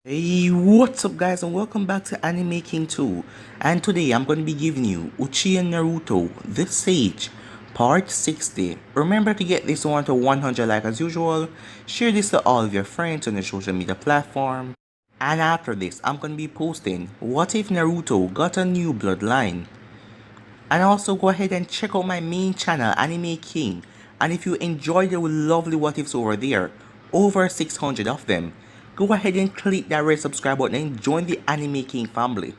Hey, what's up guys and welcome back to Anime King 2, and today I'm going to be giving you Uchiha Naruto, The Sage, Part 60. Remember to get this one to 100 like as usual, share this to all of your friends on your social media platform, and after this I'm going to be posting what if Naruto got a new bloodline. And also go ahead and check out my main channel Anime King, and if you enjoyed the lovely what ifs over there, over 600 of them, go ahead and click that red subscribe button and join the Anime King family.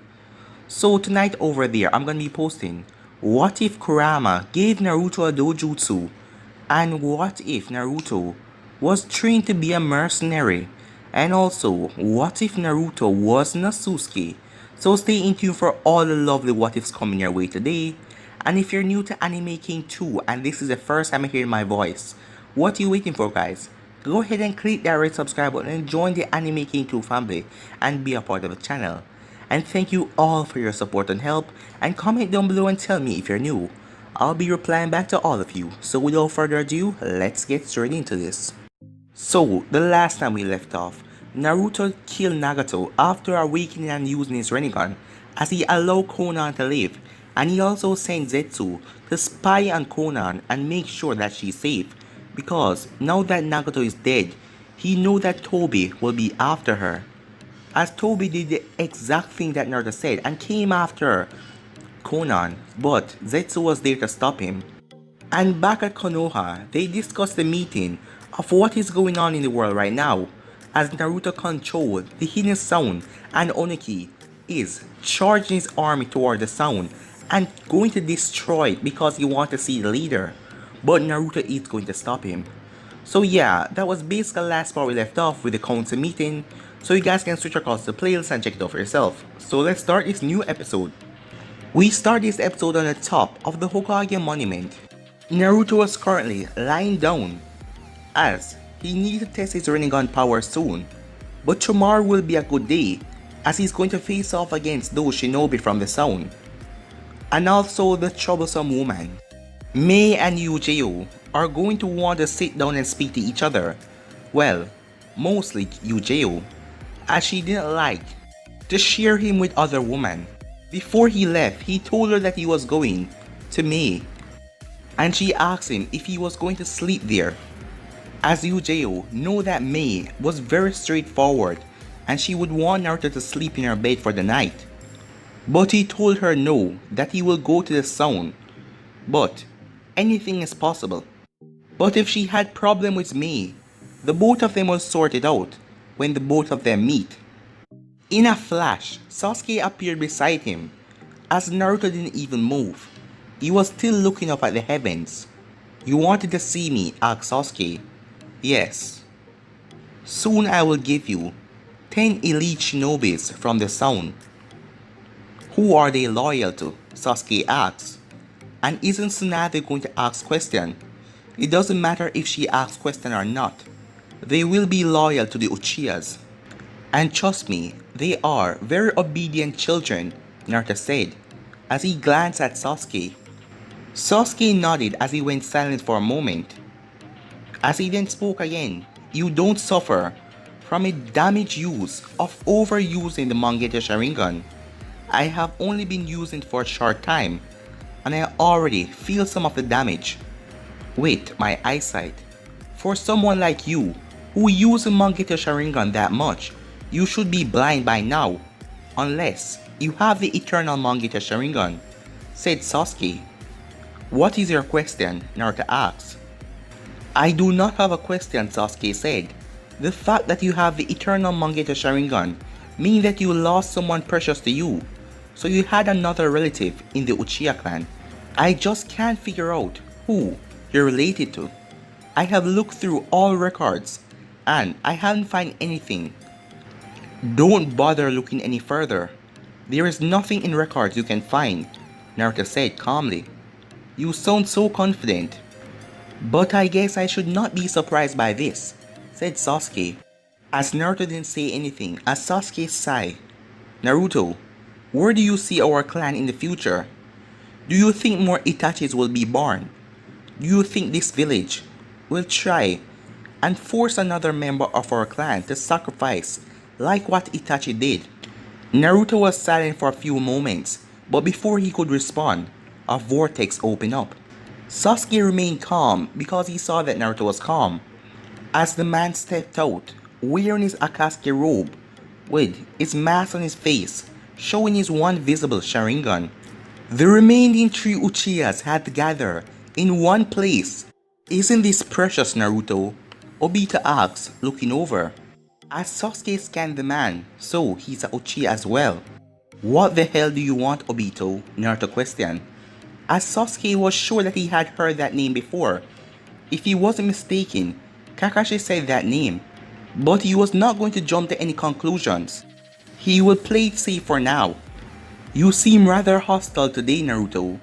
So tonight over there I'm gonna be posting what if Kurama gave Naruto a dojutsu, and what if Naruto was trained to be a mercenary, and also what if Naruto was Sasuke. So stay in tune for all the lovely what ifs coming your way today. And if you're new to Anime King 2 and this is the first time hearing my voice, what are you waiting for guys? Go ahead and click that red subscribe button and join the Anime King 2 family and be a part of the channel. And thank you all for your support and help, and comment down below and tell me if you're new. I'll be replying back to all of you, so without further ado, let's get straight into this. So, the last time we left off, Naruto killed Nagato after awakening and using his Rinnegan, as he allowed Konan to live, and he also sent Zetsu to spy on Konan and make sure that she's safe, because now that Nagato is dead, he knows that Toby will be after her. As Toby did the exact thing that Naruto said and came after Konan, but Zetsu was there to stop him. And back at Konoha, they discussed the meeting of what is going on in the world right now, as Naruto controlled the hidden sound and Onuki is charging his army toward the sound and going to destroy it because he wants to see the leader, but Naruto is going to stop him. So yeah, that was basically the last part we left off with the council meeting, so you guys can switch across the playlist and check it out for yourself. So let's start this new episode. We start this episode on the top of the Hokage monument. Naruto is currently lying down, as he needs to test his Rinnegan power soon, but tomorrow will be a good day as he's going to face off against those shinobi from the sound, and also the troublesome woman. Mei and Uchiha are going to want to sit down and speak to each other. Well, mostly Uchiha, as she didn't like to share him with other women. Before he left, he told her that he was going to Mei, and she asked him if he was going to sleep there, as Uchiha knew that Mei was very straightforward and she would want Naruto to sleep in her bed for the night. But he told her no, that he will go to the sound, but anything is possible. But if she had problem with Mei, the both of them will sort it out when the both of them meet. In a flash, Sasuke appeared beside him, as Naruto didn't even move. He was still looking up at the heavens. "You wanted to see me?" asked Sasuke. "Yes. Soon I will give you 10 elite shinobis from the sound." "Who are they loyal to?" Sasuke asks. And isn't Tsunade going to ask question? It doesn't matter if she asks question or not. They will be loyal to the Uchihas. "And trust me, they are very obedient children," Naruto said, as he glanced at Sasuke. Sasuke nodded as he went silent for a moment. As he then spoke again, "You don't suffer from a damage use of overusing the Mangekyo Sharingan. I have only been using it for a short time, and I already feel some of the damage with my eyesight. For someone like you, who uses Mangekyo Sharingan that much, you should be blind by now, unless you have the eternal Mangekyo Sharingan," said Sasuke. "What is your question?" Naruto asked. "I do not have a question," Sasuke said. "The fact that you have the eternal Mangekyo Sharingan means that you lost someone precious to you, so you had another relative in the Uchiha clan. I just can't figure out who you're related to. I have looked through all records, and I haven't found anything." "Don't bother looking any further. There is nothing in records you can find," Naruto said calmly. "You sound so confident." "But I guess I should not be surprised by this," said Sasuke, as Naruto didn't say anything as Sasuke sighed. "Naruto, where do you see our clan in the future? Do you think more Itachis will be born? Do you think this village will try and force another member of our clan to sacrifice like what Itachi did. Naruto was silent for a few moments, but before he could respond, a vortex opened up. Sasuke remained calm because he saw that Naruto was calm. As the man stepped out, wearing his Akatsuki robe, with his mask on his face, showing his one visible sharingan. The remaining three Uchihas had gathered in one place. Isn't this precious, Naruto? Obito asked, looking over. As Sasuke scanned the man, so he's a Uchiha as well. What the hell do you want, Obito? Naruto questioned. As Sasuke was sure that he had heard that name before. If he wasn't mistaken, Kakashi said that name. But he was not going to jump to any conclusions. He would play it safe for now. You seem rather hostile today, Naruto.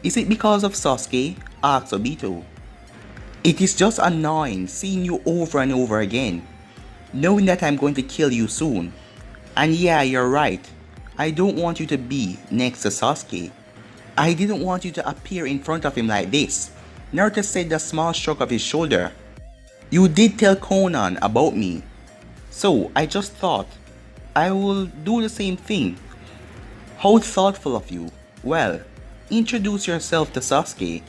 Is it because of Sasuke? Asked Obito. It is just annoying seeing you over and over again, knowing that I'm going to kill you soon. And yeah, you're right. I don't want you to be next to Sasuke. I didn't want you to appear in front of him like this. Naruto said with a small shrug of his shoulder. You did tell Conan about me, so I just thought I will do the same thing. How thoughtful of you. Well, introduce yourself to Sasuke.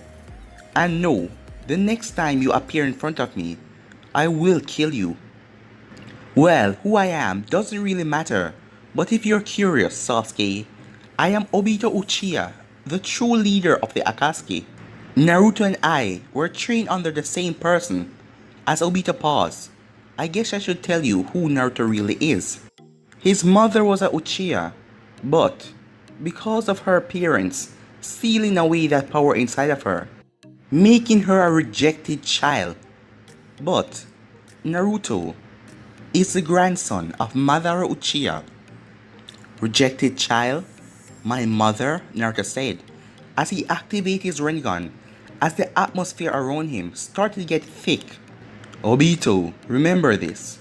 And no, the next time you appear in front of me, I will kill you. Well, who I am doesn't really matter, but if you're curious, Sasuke, I am Obito Uchiha, the true leader of the Akatsuki. Naruto and I were trained under the same person. As Obito paused, I guess I should tell you who Naruto really is. His mother was a Uchiha, but because of her appearance, stealing away that power inside of her, making her a rejected child. But Naruto is the grandson of Madara Uchiha. Rejected child? My mother? Naruto said, as he activated his Rinnegan, as the atmosphere around him started to get thick. Obito, remember this.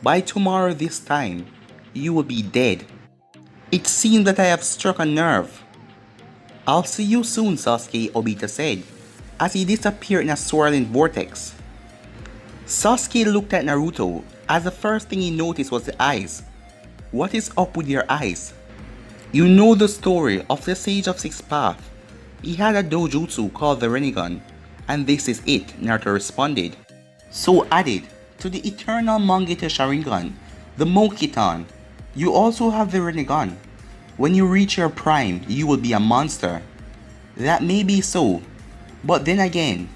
By tomorrow this time, you will be dead. It seems that I have struck a nerve. I'll see you soon, Sasuke, Obito said, as he disappeared in a swirling vortex. Sasuke looked at Naruto, as the first thing he noticed was the eyes. What is up with your eyes? You know the story of the Sage of Six Paths. He had a dojutsu called the Rinnegan, and this is it, Naruto responded. So added to the eternal Mangekyo Sharingan, the Mokitan, you also have the Rinnegan. When you reach your prime, you will be a monster. That may be so, but then again,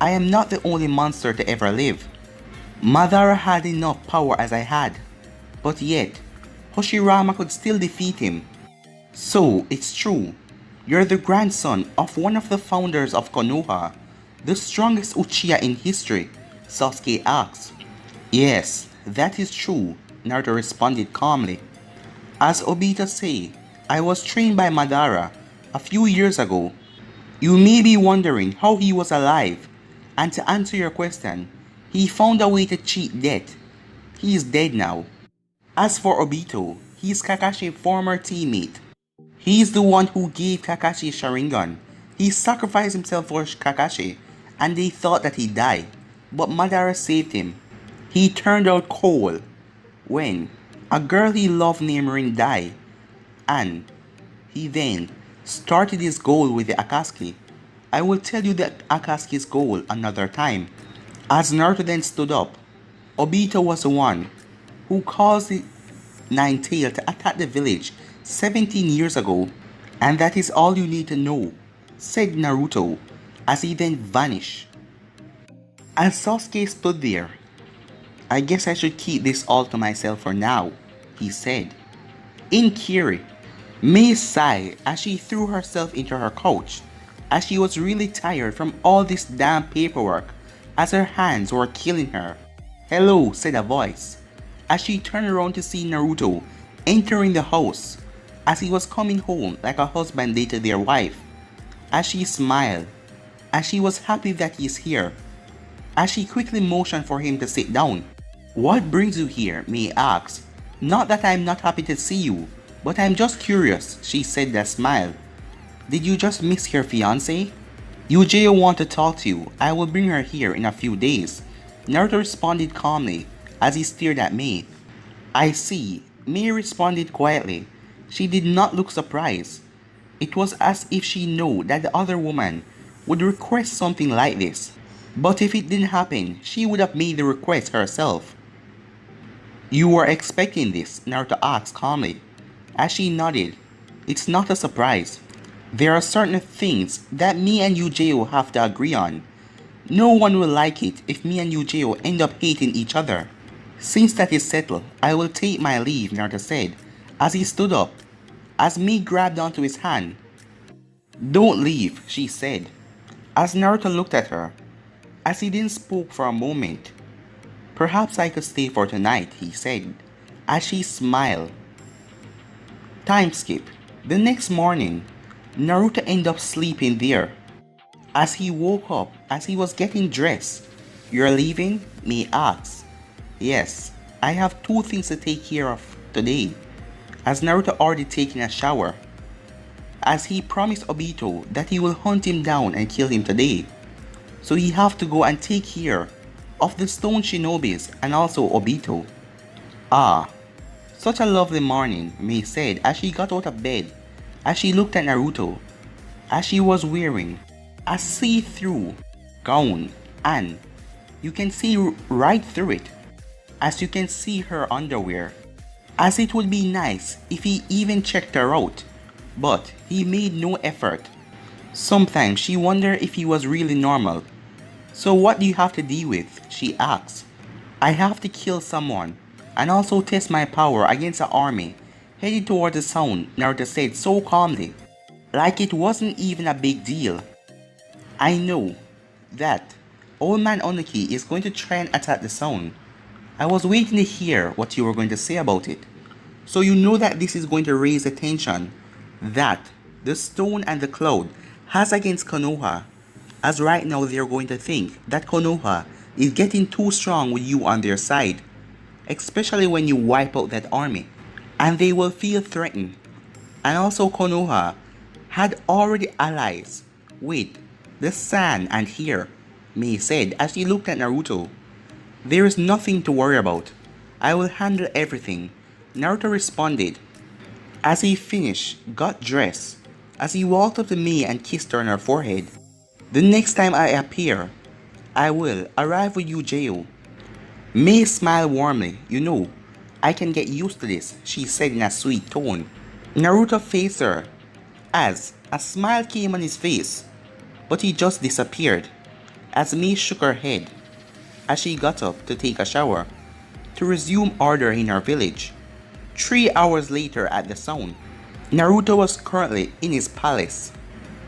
I am not the only monster to ever live. Madara had enough power as I had, but yet, Hashirama could still defeat him. So, it's true, you're the grandson of one of the founders of Konoha, the strongest Uchiha in history, Sasuke asked. Yes, that is true, Naruto responded calmly. As Obito said, I was trained by Madara a few years ago. You may be wondering how he was alive, and to answer your question, he found a way to cheat death. He is dead now. As for Obito, he is Kakashi's former teammate. He is the one who gave Kakashi Sharingan. He sacrificed himself for Kakashi, and they thought that he died, but Madara saved him. He turned out cold when a girl he loved named Rin died, and he then started his goal with the Akatsuki. I will tell you the Akatsuki's goal another time. As Naruto then stood up, Obito was the one who caused the Nine-Tail to attack the village 17 years ago, and that is all you need to know, said Naruto, as he then vanished. As Sasuke stood there, I guess I should keep this all to myself for now, he said. In Kiri, Mei sighed as she threw herself into her couch, as she was really tired from all this damn paperwork, as her hands were killing her. Hello, said a voice, as she turned around to see Naruto entering the house, as he was coming home like a husband dated their wife. As she smiled, as she was happy that he is here, as she quickly motioned for him to sit down. What brings you here? Mei asked. Not that I'm not happy to see you, but I'm just curious, she said with a smile. Did you just miss your fiancé? Uchiha want to talk to you. I will bring her here in a few days. Naruto responded calmly as he stared at Mei. I see, May responded quietly. She did not look surprised. It was as if she knew that the other woman would request something like this. But if it didn't happen, she would have made the request herself. You were expecting this, Naruto asked calmly. As she nodded, it's not a surprise. There are certain things that me and Uchiha have to agree on. No one will like it if me and Uchiha end up hating each other. Since that is settled, I will take my leave, Naruto said, as he stood up, as Mei grabbed onto his hand. Don't leave, she said, as Naruto looked at her, as he didn't speak for a moment. Perhaps I could stay for tonight, he said, as she smiled. Time skip. The next morning, Naruto ended up sleeping there. As he woke up, as he was getting dressed, You're leaving? Mei asked. Yes, I have 2 things to take care of today, as Naruto already taken a shower, as he promised Obito that he will hunt him down and kill him today. So he have to go and take care of the stone shinobis and also Obito. Ah, such a lovely morning, Mei said as she got out of bed, as she looked at Naruto, as she was wearing a see-through gown, and you can see right through it, as you can see her underwear, as it would be nice if he even checked her out, but he made no effort. Sometimes she wondered if he was really normal. So what do you have to deal with? She asked. I have to kill someone and also test my power against an army headed towards the sound, Naruto said so calmly, like it wasn't even a big deal. I know that Old Man Onuki is going to try and attack the sound. I was waiting to hear what you were going to say about it. So you know that this is going to raise the tension that the stone and the cloud has against Konoha, as right now they're going to think that Konoha is getting too strong with you on their side, especially when you wipe out that army, and they will feel threatened. And also Konoha had already allies with the sand and here, Mei said as she looked at Naruto. There is nothing to worry about. I will handle everything, Naruto responded. As he finished, got dressed, as he walked up to Mei and kissed her on her forehead. The next time I appear, I will arrive with you, Jail. Mei smiled warmly. You know, I can get used to this, she said in a sweet tone. Naruto faced her, as a smile came on his face, but he just disappeared, as Mei shook her head, as she got up to take a shower, to resume order in her village. 3 hours later at the sound, Naruto was currently in his palace.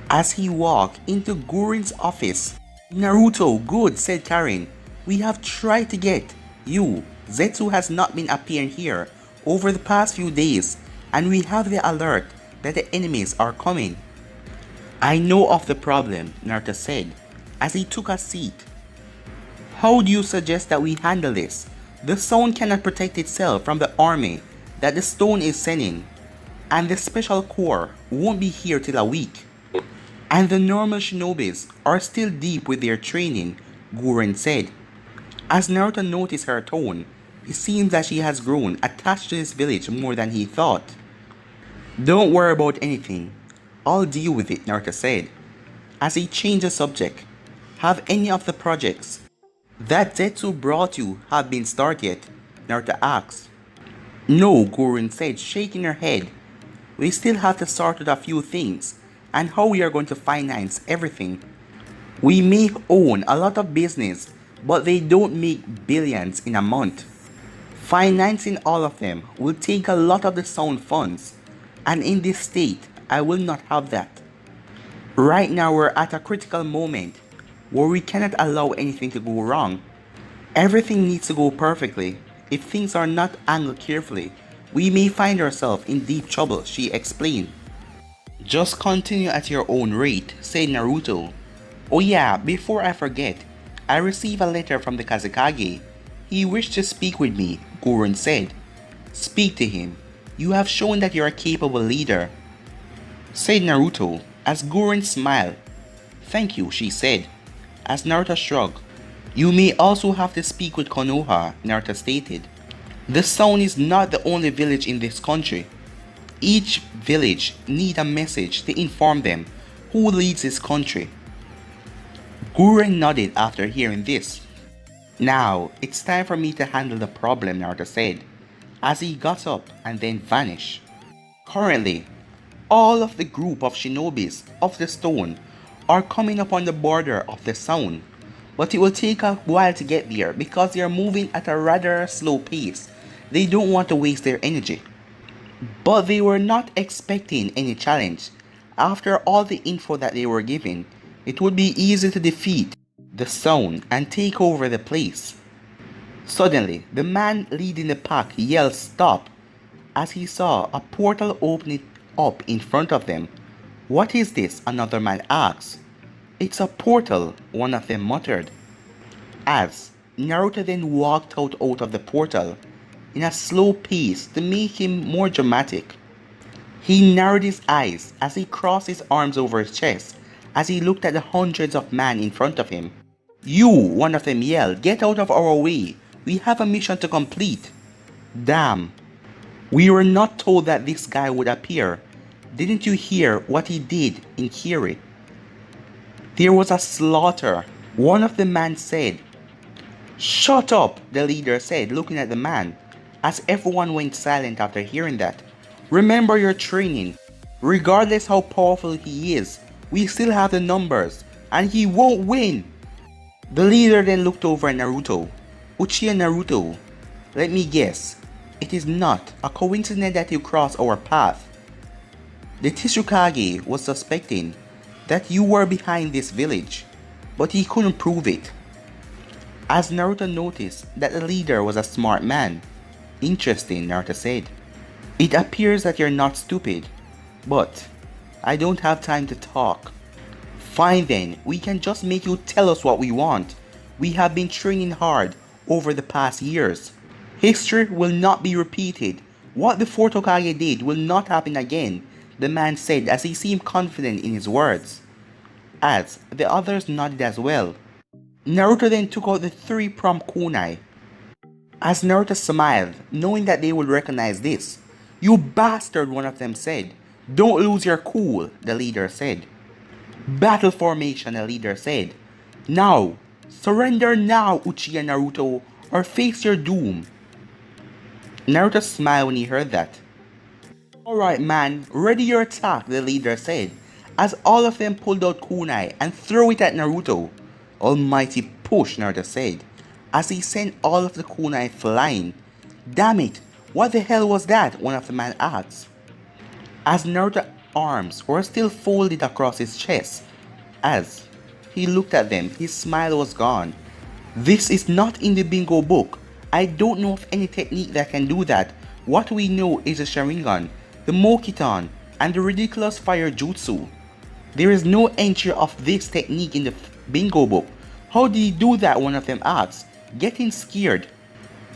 As he walked into Gurin's office, Naruto, good, said Karin. We have tried to get you. Zetsu has not been appearing here over the past few days, and we have the alert that the enemies are coming. I know of the problem, Naruto said, as he took a seat. How do you suggest that we handle this? The sound cannot protect itself from the army that the stone is sending, and the special corps won't be here till a week. And the normal shinobis are still deep with their training, Guren said. As Naruto noticed her tone, it seems that she has grown attached to this village more than he thought. Don't worry about anything. I'll deal with it, Naruto said. As he changed the subject, have any of the projects that Zetsu brought you have been started yet? Naruto asked. No, Guren said, shaking her head. We still have to sort out a few things and how we are going to finance everything. We may own a lot of business, but they don't make billions in a month. Financing all of them will take a lot of the sound funds, and in this state, I will not have that. Right now we're at a critical moment where we cannot allow anything to go wrong. Everything needs to go perfectly. If things are not handled carefully, we may find ourselves in deep trouble, she explained. Just continue at your own rate, said Naruto. Oh yeah, before I forget, I received a letter from the Kazekage. He wished to speak with me, Guren said. Speak to him. You have shown that you're a capable leader, said Naruto, as Guren smiled. Thank you, she said, as Naruto shrugged. You may also have to speak with Konoha, Naruto stated. The sound is not the only village in this country. Each village need a message to inform them who leads this country. Guren nodded after hearing this. Now, it's time for me to handle the problem, Naruto said, as he got up and then vanished. Currently, all of the group of shinobis of the stone are coming up on the border of the sound, but it will take a while to get there because they are moving at a rather slow pace. They don't want to waste their energy. But they were not expecting any challenge. After all the info that they were given, it would be easy to defeat the sound and take over the place. Suddenly, the man leading the pack yelled stop as he saw a portal opening up in front of them. What is this? Another man asked. It's a portal, one of them muttered. As Naruto then walked out of the portal in a slow pace to make him more dramatic. He narrowed his eyes as he crossed his arms over his chest as he looked at the hundreds of men in front of him. You, one of them yelled, get out of our way. We have a mission to complete. Damn. We were not told that this guy would appear. Didn't you hear what he did in Kiri? There was a slaughter. One of the men said. Shut up, the leader said, looking at the man, as everyone went silent after hearing that. Remember your training. Regardless how powerful he is, we still have the numbers, and he won't win. The leader then looked over at Naruto. Uchiha Naruto, let me guess. It is not a coincidence that you crossed our path. The Tsuchikage was suspecting that you were behind this village, but he couldn't prove it. As Naruto noticed that the leader was a smart man. Interesting, Naruto said. It appears that you're not stupid, but I don't have time to talk. Fine then, we can just make you tell us what we want. We have been training hard over the past years. History will not be repeated. What the fourth Hokage did will not happen again, the man said as he seemed confident in his words. As the others nodded as well. Naruto then took out the 3-pronged kunai. As Naruto smiled, knowing that they would recognize this. You bastard, one of them said. Don't lose your cool, the leader said. Battle formation, the leader said. Now, surrender now, Uchiha Naruto, or face your doom. Naruto smiled when he heard that. Alright man, ready your attack, the leader said, as all of them pulled out kunai and threw it at Naruto. Almighty push, Naruto said, as he sent all of the kunai flying. Damn it, what the hell was that? One of the men asked. As Naruto's arms were still folded across his chest. As he looked at them, his smile was gone. This is not in the bingo book. I don't know of any technique that can do that. What we know is the sharingan, the mokiton, and the ridiculous fire jutsu. There is no entry of this technique in the bingo book. How did he do that? One of them asked, getting scared.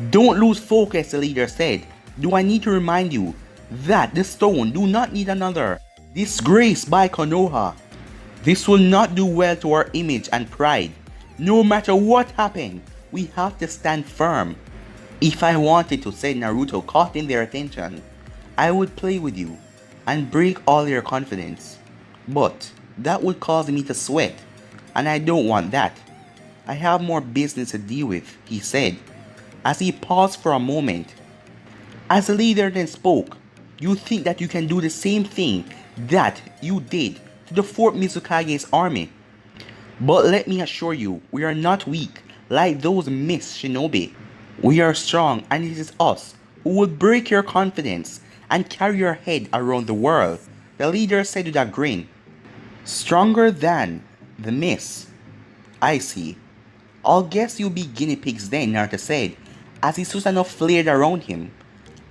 Don't lose focus, the leader said. Do I need to remind you that the stone do not need another disgrace by Konoha? This will not do well to our image and pride. No matter what happened, we have to stand firm. If I wanted to, said Naruto, caught in their attention, I would play with you and break all your confidence. But that would cause me to sweat, and I don't want that. I have more business to deal with, he said, as he paused for a moment. As the leader then spoke, you think that you can do the same thing that you did to the 4th Mizukage's army. But let me assure you, we are not weak like those Miss Shinobi. We are strong, and it is us who will break your confidence and carry your head around the world, the leader said with a grin. Stronger than the Miss. I see. I'll guess you'll be guinea pigs then, Naruto said, as the Susanoo flared around him.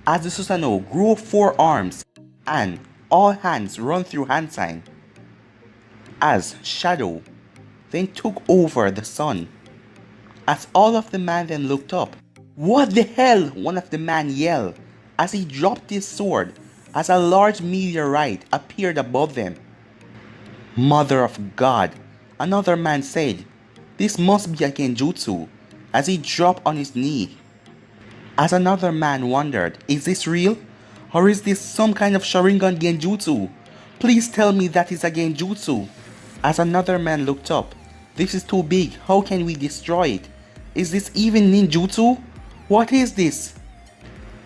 As the Susanoo grew 4 arms and all hands run through hand sign. As Shadow then took over the sun. As all of the men then looked up. What the hell? One of the men yelled as he dropped his sword as a large meteorite appeared above them. Mother of God, another man said. This must be a genjutsu, as he dropped on his knee. As another man wondered, is this real? Or is this some kind of sharingan genjutsu? Please tell me that is a genjutsu. As another man looked up, this is too big, how can we destroy it? Is this even ninjutsu? What is this?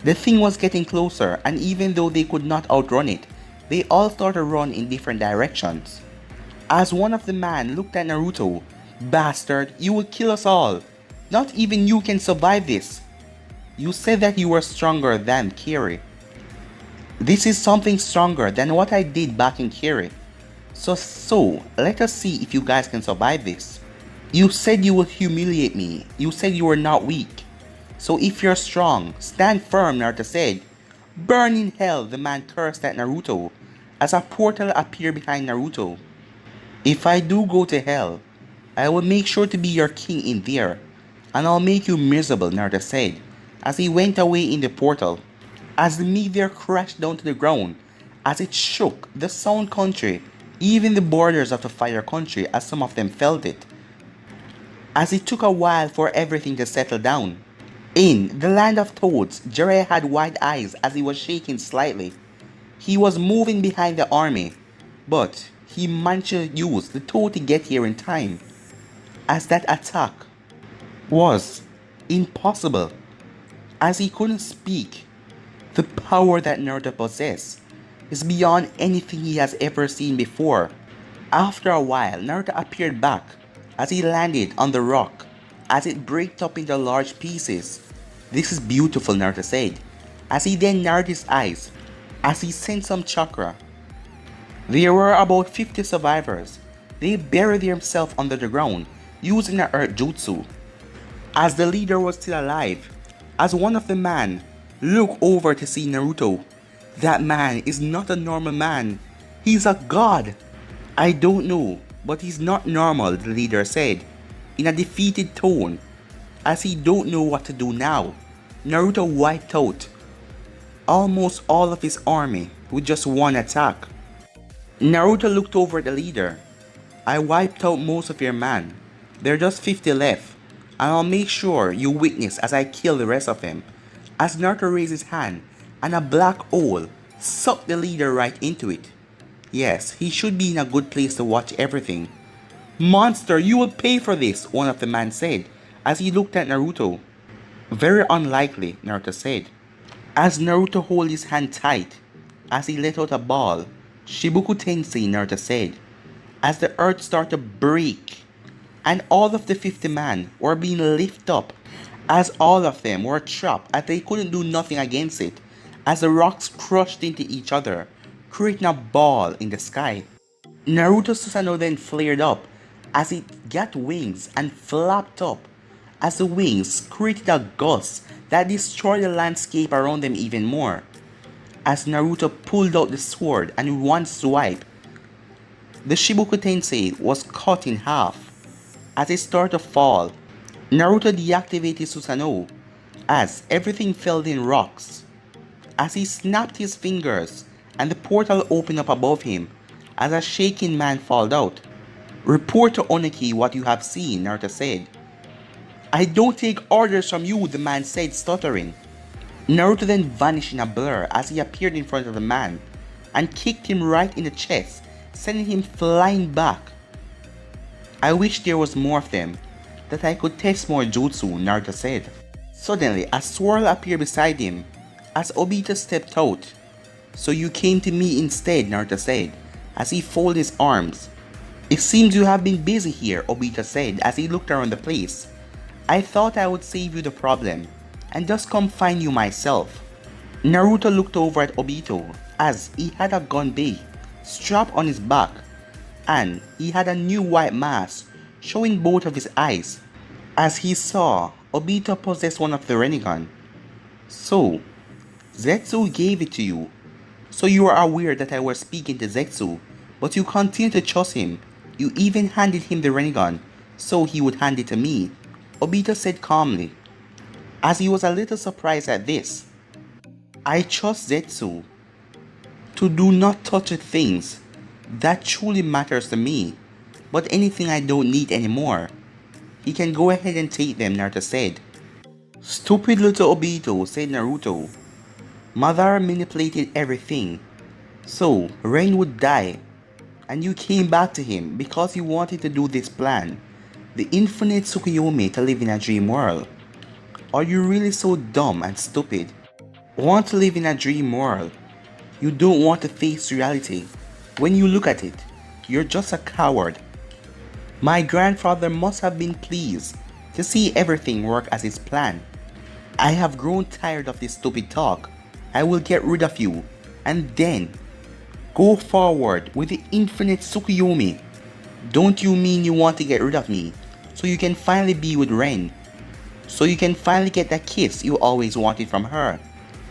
The thing was getting closer, and even though they could not outrun it, they all started to run in different directions. As one of the men looked at Naruto, bastard, you will kill us all. Not even you can survive this. You said that you were stronger than Kiri. This is something stronger than what I did back in Kiri. So let us see if you guys can survive this. You said you would humiliate me. You said you were not weak. So if you're strong, stand firm, Naruto said. Burn in hell, the man cursed at Naruto as a portal appeared behind Naruto. If I do go to hell, I will make sure to be your king in there, and I'll make you miserable, Naruto said as he went away in the portal. As the meteor crashed down to the ground, as it shook the Sound Country, even the borders of the Fire Country, as some of them felt it. As it took a while for everything to settle down. In the land of toads, Jiraiya had wide eyes as he was shaking slightly. He was moving behind the army, but he managed to use the toad to get here in time, as that attack was impossible, as he couldn't speak. The power that Naruto possesses is beyond anything he has ever seen before. After a while, Naruto appeared back as he landed on the rock as it breaks up into large pieces. This is beautiful, Naruto said, as he then narrowed his eyes as he sent some chakra. There were about 50 survivors. They buried themselves under the ground using an earth jutsu. As the leader was still alive, as one of the men looked over to see Naruto, that man is not a normal man. He's a god. I don't know, but he's not normal, the leader said, in a defeated tone, as he don't know what to do now. Naruto wiped out almost all of his army with just one attack. Naruto looked over at the leader. I wiped out most of your men. There are just 50 left, and I'll make sure you witness as I kill the rest of them. As Naruto raised his hand, and a black hole sucked the leader right into it. Yes, he should be in a good place to watch everything. Monster, you will pay for this, one of the men said, as he looked at Naruto. Very unlikely, Naruto said, as Naruto held his hand tight, as he let out a ball. Shibuku Tensei, Naruto said, as the earth started to break, and all of the 50 men were being lifted up, as all of them were trapped as they couldn't do nothing against it, as the rocks crushed into each other, creating a ball in the sky. Naruto Susanoo then flared up as it got wings and flapped up, as the wings created a gust that destroyed the landscape around them even more. As Naruto pulled out the sword and with one swipe, the Shibuku Tensei was cut in half. As it started to fall, Naruto deactivated Susanoo as everything fell in rocks. As he snapped his fingers and the portal opened up above him as a shaking man fell out. Report to Oniki what you have seen, Naruto said. I don't take orders from you, the man said, stuttering. Naruto then vanished in a blur as he appeared in front of the man and kicked him right in the chest, sending him flying back. I wish there was more of them, that I could test more jutsu, Naruto said. Suddenly, a swirl appeared beside him as Obito stepped out. So you came to me instead, Naruto said, as he folded his arms. It seems you have been busy here, Obito said as he looked around the place. I thought I would save you the problem and just come find you myself. Naruto looked over at Obito as he had a gun bay strapped on his back, and he had a new white mask showing both of his eyes. As he saw, Obito possessed one of the Rinnegan. So, Zetsu gave it to you. So you are aware that I was speaking to Zetsu, but you continue to trust him. You even handed him the Rinnegan, so he would hand it to me, Obito said calmly, as he was a little surprised at this. I trust Zetsu to do not touch the things that truly matters to me, but anything I don't need anymore, he can go ahead and take them, Naruto said. Stupid little Obito, said Naruto. Madara manipulated everything, so Ren would die, and you came back to him because you wanted to do this plan, the infinite Tsukuyomi to live in a dream world. Are you really so dumb and stupid? Want to live in a dream world? You don't want to face reality. When you look at it, you're just a coward. My grandfather must have been pleased to see everything work as his planned. I have grown tired of this stupid talk. I will get rid of you and then go forward with the infinite Tsukuyomi. Don't you mean you want to get rid of me so you can finally be with Ren? So you can finally get that kiss you always wanted from her?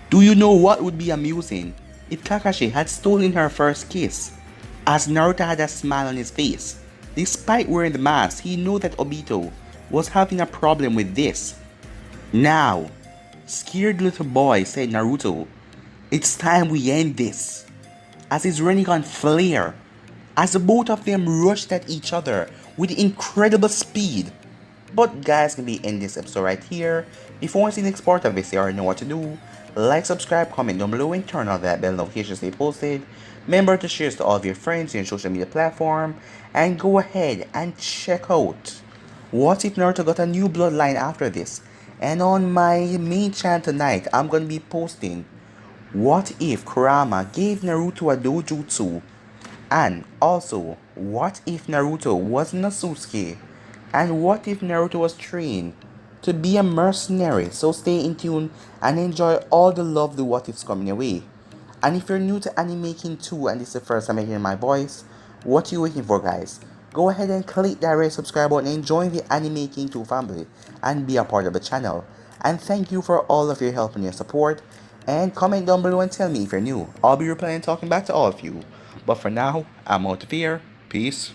Do you know what would be amusing if Kakashi had stolen her first kiss? As Naruto had a smile on his face. Despite wearing the mask, he knew that Obito was having a problem with this. Now, scared little boy, said Naruto, it's time we end this. As his Rinnegan flared, as the both of them rushed at each other with incredible speed. But guys, can be end this episode right here. If you want to see the next part of this, you already know what to do. Like, subscribe, comment down below, and turn on that bell notification to stay posted. Remember to share this to all of your friends on your social media platform. And go ahead and check out What If Naruto Got a New Bloodline after this. And on my main channel tonight, I'm going to be posting What If Kurama gave Naruto a dojutsu. And also, what if Naruto wasn't a Sasuke? And what if Naruto was trained to be a mercenary? So stay in tune and enjoy all the lovely what ifs coming your way. And if you're new to Anime King 2 and this is the first time you're hearing my voice, what you waiting for, guys? Go ahead and click that red subscribe button and join the Anime King 2 family and be a part of the channel. And thank you for all of your help and your support. And comment down below and tell me if you're new. I'll be replying and talking back to all of you. But for now, I'm out of here. Peace.